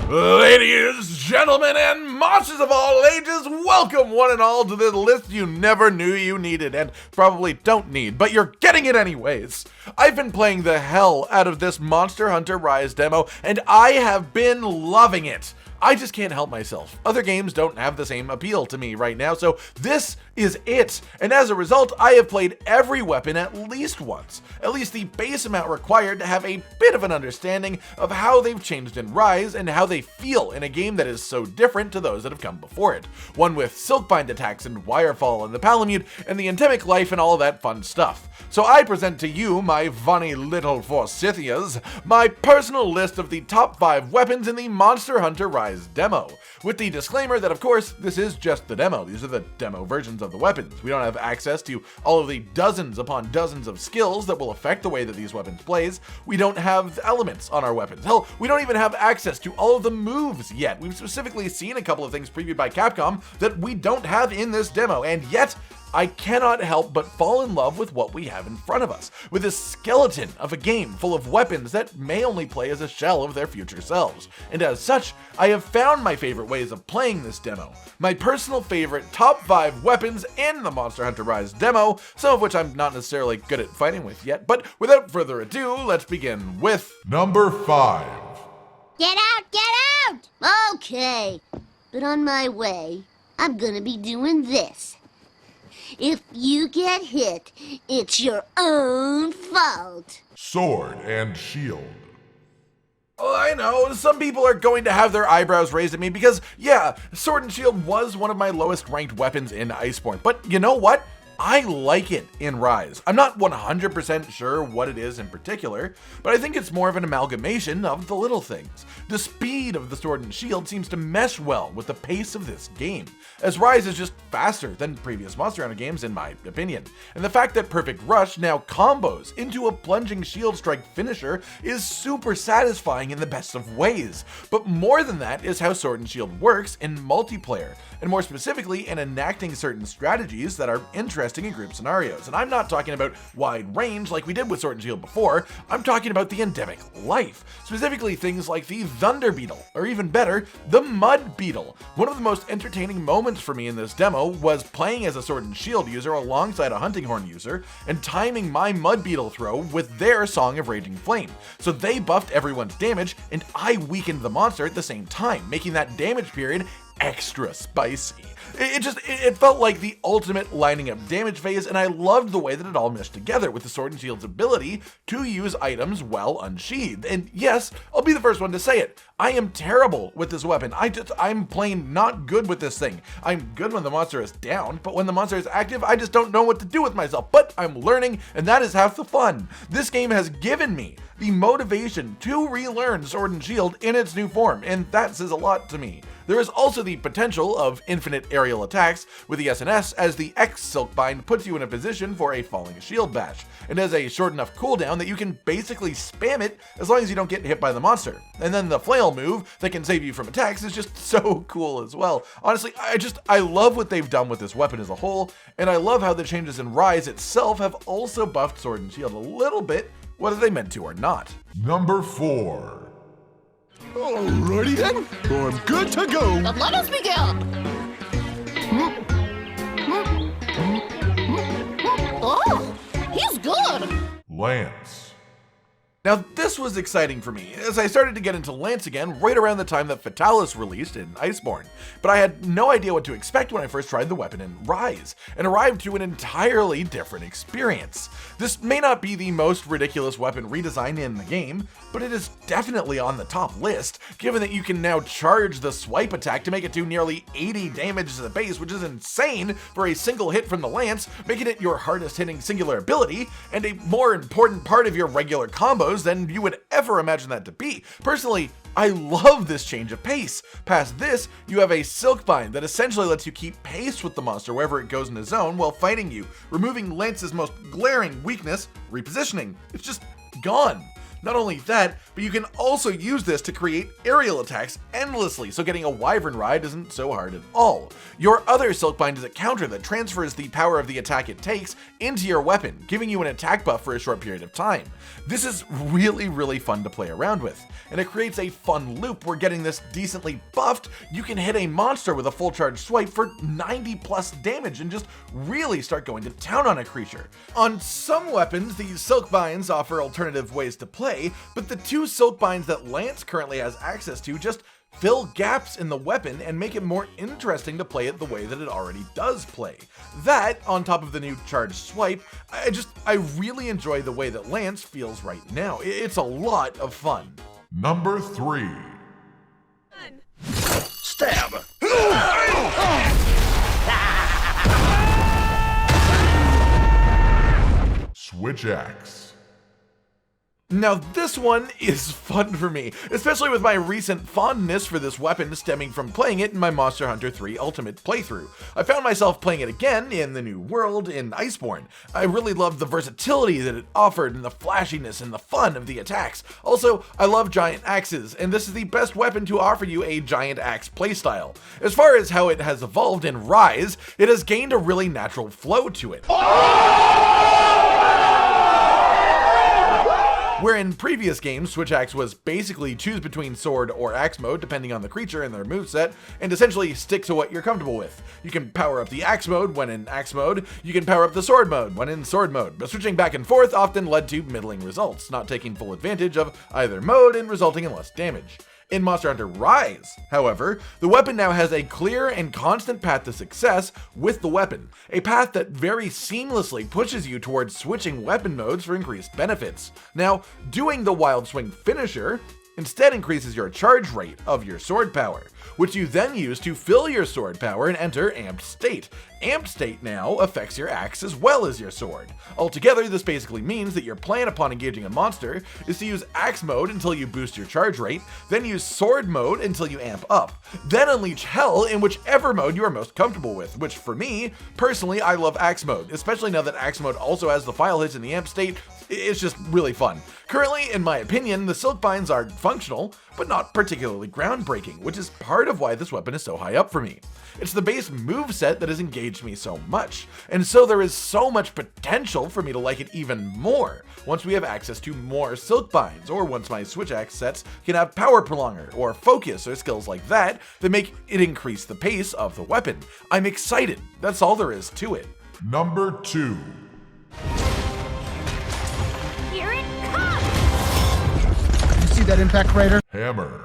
Ladies, gentlemen, and monsters of all ages, welcome one and all to the list you never knew you needed and probably don't need, but you're getting it anyways. I've been playing the hell out of this Monster Hunter Rise demo, and I have been loving it. I just can't help myself. Other games don't have the same appeal to me right now, so this is it. And as a result, I have played every weapon at least once, at least the base amount required to have a bit of an understanding of how they've changed in Rise and how they feel in a game that is so different to those that have come before it. One with Silkbind attacks and Wirefall and the Palamute and the endemic life and all that fun stuff. So I present to you, my funny little Forsythias, my personal list of the top 5 weapons in the Monster Hunter Rise demo, with the disclaimer that of course this is just the demo. These are the demo versions of the weapons. We don't have access to all of the dozens upon dozens of skills that will affect the way that these weapons plays. We don't have elements on our weapons. Hell, we don't even have access to all of the moves yet. We've specifically seen a couple of things previewed by Capcom that we don't have in this demo, and yet I cannot help but fall in love with what we have in front of us, with this skeleton of a game full of weapons that may only play as a shell of their future selves. And as such, I have found my favorite ways of playing this demo. My personal favorite top 5 weapons in the Monster Hunter Rise demo, some of which I'm not necessarily good at fighting with yet, but without further ado, let's begin with number 5. Get out, get out! Okay, but on my way, I'm gonna be doing this. If you get hit, it's your own fault. Sword and shield. Oh, I know, some people are going to have their eyebrows raised at me because, yeah, Sword and Shield was one of my lowest ranked weapons in Iceborne, but you know what? I like it in Rise. I'm not 100% sure what it is in particular, but I think it's more of an amalgamation of the little things. The speed of the Sword and Shield seems to mesh well with the pace of this game, as Rise is just faster than previous Monster Hunter games in my opinion. And the fact that Perfect Rush now combos into a plunging shield strike finisher is super satisfying in the best of ways. But more than that is how Sword and Shield works in multiplayer, and more specifically in enacting certain strategies that are interesting in group scenarios. And I'm not talking about wide range like we did with Sword and Shield before, I'm talking about the endemic life, specifically things like the Thunder Beetle, or even better, the Mud Beetle. One of the most entertaining moments for me in this demo was playing as a Sword and Shield user alongside a Hunting Horn user and timing my Mud Beetle throw with their Song of Raging Flame. So they buffed everyone's damage and I weakened the monster at the same time, making that damage period extra spicy. It felt like the ultimate lining up damage phase, and I loved the way that it all meshed together with the Sword and Shield's ability to use items well unsheathed. And yes, I'll be the first one to say it, I am terrible with this weapon. I'm plain not good with this thing. I'm good when the monster is down, but when the monster is active, I just don't know what to do with myself. But I'm learning, and that is half the fun. This game has given me the motivation to relearn Sword and Shield in its new form, and that says a lot to me. There is also the potential of infinite aerial attacks with the SNS, as the X Silkbind puts you in a position for a falling shield bash, and has a short enough cooldown that you can basically spam it as long as you don't get hit by the monster. And then the flail move that can save you from attacks is just so cool as well. Honestly, I love what they've done with this weapon as a whole, and I love how the changes in Rise itself have also buffed Sword and Shield a little bit, whether they meant to or not. Number 4. Alrighty then, I'm good to go. But let us begin. Oh, he's good. Lance. Now this was exciting for me, as I started to get into Lance again right around the time that Fatalis released in Iceborne, but I had no idea what to expect when I first tried the weapon in Rise, and arrived to an entirely different experience. This may not be the most ridiculous weapon redesign in the game, but it is definitely on the top list, given that you can now charge the swipe attack to make it do nearly 80 damage to the base, which is insane for a single hit from the Lance, making it your hardest hitting singular ability, and a more important part of your regular combos than you would ever imagine that to be. Personally, I love this change of pace. Past this, you have a Silkbind that essentially lets you keep pace with the monster wherever it goes in the zone while fighting you, removing Lance's most glaring weakness, repositioning. It's just gone. Not only that, but you can also use this to create aerial attacks endlessly, so getting a wyvern ride isn't so hard at all. Your other Silkbind is a counter that transfers the power of the attack it takes into your weapon, giving you an attack buff for a short period of time. This is really fun to play around with, and it creates a fun loop where getting this decently buffed, you can hit a monster with a full charge swipe for 90 plus damage and just really start going to town on a creature. On some weapons, these Silkbinds offer alternative ways to play, but the two Silkbinds that Lance currently has access to just fill gaps in the weapon and make it more interesting to play it the way that it already does play. That, on top of the new charge swipe, I really enjoy the way that Lance feels right now. It's a lot of fun. Number 3. Stab! Switch Axe. Now this one is fun for me, especially with my recent fondness for this weapon stemming from playing it in my Monster Hunter 3 Ultimate playthrough. I found myself playing it again in the new world in Iceborne. I really loved the versatility that it offered and the flashiness and the fun of the attacks. Also, I love giant axes, and this is the best weapon to offer you a giant axe playstyle. As far as how it has evolved in Rise, it has gained a really natural flow to it. Where in previous games, Switch Axe was basically choose between sword or axe mode depending on the creature and their moveset, and essentially stick to what you're comfortable with. You can power up the axe mode when in axe mode, you can power up the sword mode when in sword mode, but switching back and forth often led to middling results, not taking full advantage of either mode and resulting in less damage. In Monster Hunter Rise, however, the weapon now has a clear and constant path to success with the weapon, a path that very seamlessly pushes you towards switching weapon modes for increased benefits. Now, doing the Wild Swing finisher instead increases your charge rate of your sword power, which you then use to fill your sword power and enter Amped State. Amped State now affects your axe as well as your sword. Altogether, this basically means that your plan upon engaging a monster is to use axe mode until you boost your charge rate, then use sword mode until you amp up, then unleash hell in whichever mode you are most comfortable with, which for me, personally, I love axe mode, especially now that axe mode also has the file hits in the amp state. It's just really fun. Currently, in my opinion, the Silkbinds are functional, but not particularly groundbreaking, which is part of why this weapon is so high up for me. It's the base moveset that has engaged me so much, and so there is so much potential for me to like it even more once we have access to more Silkbinds, or once my Switch Axe sets can have Power Prolonger, or Focus, or skills like that that make it increase the pace of the weapon. I'm excited, that's all there is to it. Number 2. Here it comes! You see that impact crater? Hammer.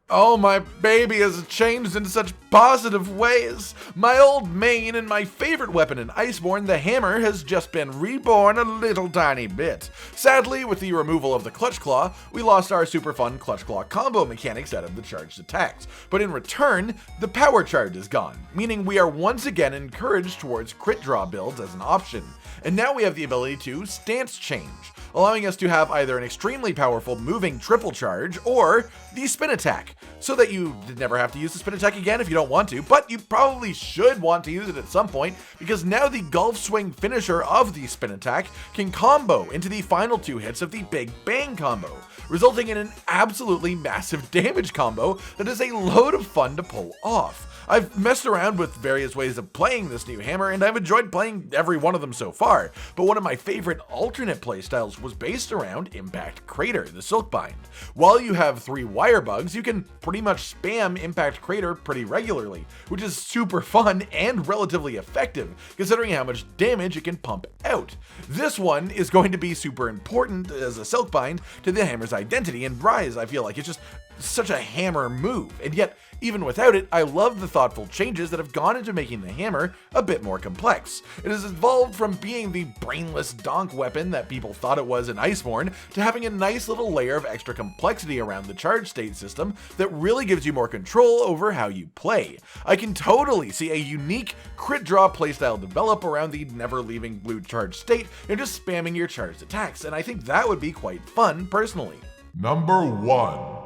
Oh, my baby has changed in such positive ways. My old main and my favorite weapon in Iceborne, the hammer, has just been reborn a little tiny bit. Sadly, with the removal of the Clutch Claw, we lost our super fun Clutch Claw combo mechanics out of the charged attacks. But in return, the power charge is gone, meaning we are once again encouraged towards crit draw builds as an option. And now we have the ability to stance change, allowing us to have either an extremely powerful moving triple charge or the spin attack, so that you never have to use the spin attack again if you don't want to, but you probably should want to use it at some point, because now the Gulf Swing finisher of the spin attack can combo into the final 2 hits of the Big Bang combo, resulting in an absolutely massive damage combo that is a load of fun to pull off. I've messed around with various ways of playing this new hammer, and I've enjoyed playing every one of them so far, but one of my favorite alternate playstyles was based around Impact Crater, the Silkbind. While you have 3 wire bugs, you can pretty much spam Impact Crater pretty regularly, which is super fun and relatively effective, considering how much damage it can pump out. This one is going to be super important as a Silkbind to the hammer's identity, and Rise, I feel like it's just such a hammer move, and yet even without it, I love the thoughtful changes that have gone into making the hammer a bit more complex. It has evolved from being the brainless donk weapon that people thought it was in Iceborne to having a nice little layer of extra complexity around the charge state system that really gives you more control over how you play. I can totally see a unique crit draw playstyle develop around the never leaving blue charge state and just spamming your charged attacks, and I think that would be quite fun personally. Number 1.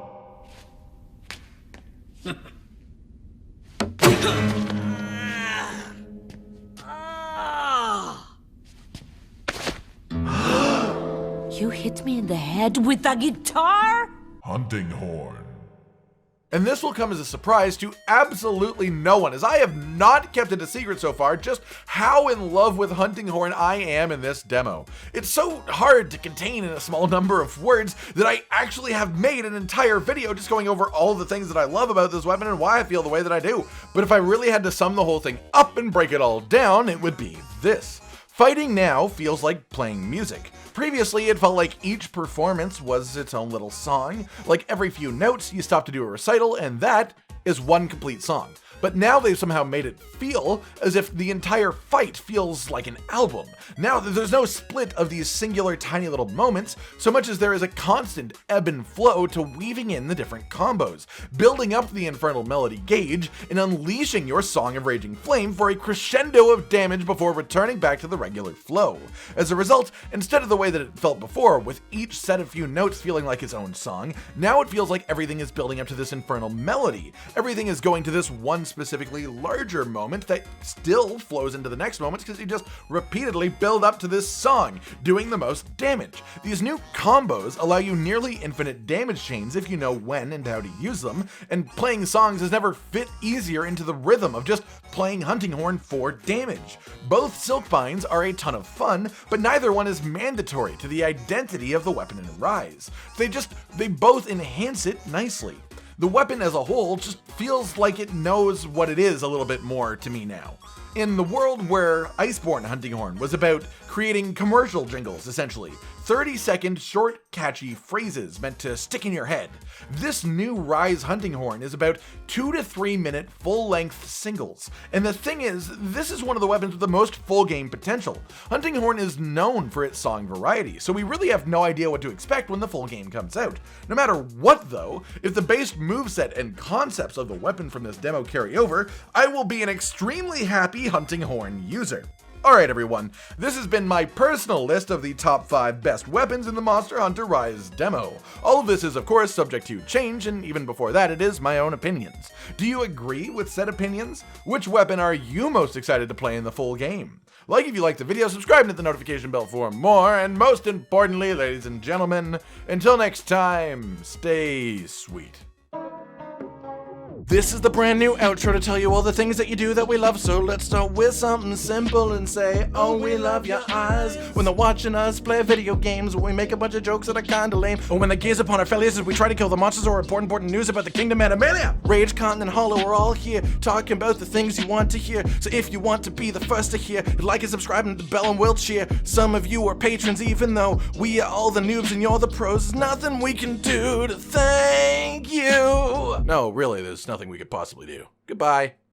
You hit me in the head with a guitar? Hunting horn. And this will come as a surprise to absolutely no one, as I have not kept it a secret so far just how in love with Hunting Horn I am in this demo. It's so hard to contain in a small number of words that I actually have made an entire video just going over all the things that I love about this weapon and why I feel the way that I do. But if I really had to sum the whole thing up and break it all down, it would be this. Fighting now feels like playing music. Previously, it felt like each performance was its own little song. Like every few notes, you stop to do a recital, and that is one complete song. But now they've somehow made it feel as if the entire fight feels like an album. Now there's no split of these singular tiny little moments, so much as there is a constant ebb and flow to weaving in the different combos, building up the infernal melody gauge and unleashing your Song of Raging Flame for a crescendo of damage before returning back to the regular flow. As a result, instead of the way that it felt before, with each set of few notes feeling like its own song, now it feels like everything is building up to this infernal melody. Everything is going to this one specifically larger moment that still flows into the next moment because you just repeatedly build up to this song, doing the most damage. These new combos allow you nearly infinite damage chains if you know when and how to use them, and playing songs has never fit easier into the rhythm of just playing Hunting Horn for damage. Both Silkbinds are a ton of fun, but neither one is mandatory to the identity of the weapon in Rise. They both enhance it nicely. The weapon as a whole just feels like it knows what it is a little bit more to me now. In the world where Iceborne Hunting Horn was about creating commercial jingles, essentially, 30-second short, catchy phrases meant to stick in your head, this new Rise Hunting Horn is about 2 to 3 minute full-length singles. And the thing is, this is one of the weapons with the most full game potential. Hunting Horn is known for its song variety, so we really have no idea what to expect when the full game comes out. No matter what though, if the base moveset and concepts of the weapon from this demo carry over, I will be an extremely happy Hunting Horn user. Alright everyone, this has been my personal list of the top 5 best weapons in the Monster Hunter Rise demo. All of this is of course subject to change, and even before that it is my own opinions. Do you agree with said opinions? Which weapon are you most excited to play in the full game? Like if you liked the video, subscribe and hit the notification bell for more, and most importantly, ladies and gentlemen, until next time, stay sweet. This is the brand new outro to tell you all the things that you do that we love, so let's start with something simple and say, oh, we love your eyes. When they're watching us play video games, when we make a bunch of jokes that are kinda lame, or when they gaze upon our failures as we try to kill the monsters or important news about the Kingdom Animalia. Rage, Continent, Hollow, we're all here, talking about the things you want to hear, so if you want to be the first to hear, like and subscribe and the bell and we'll cheer. Some of you are patrons even though we are all the noobs and you're the pros, there's nothing we can do to thank you. No, really, there's nothing we could possibly do. Goodbye.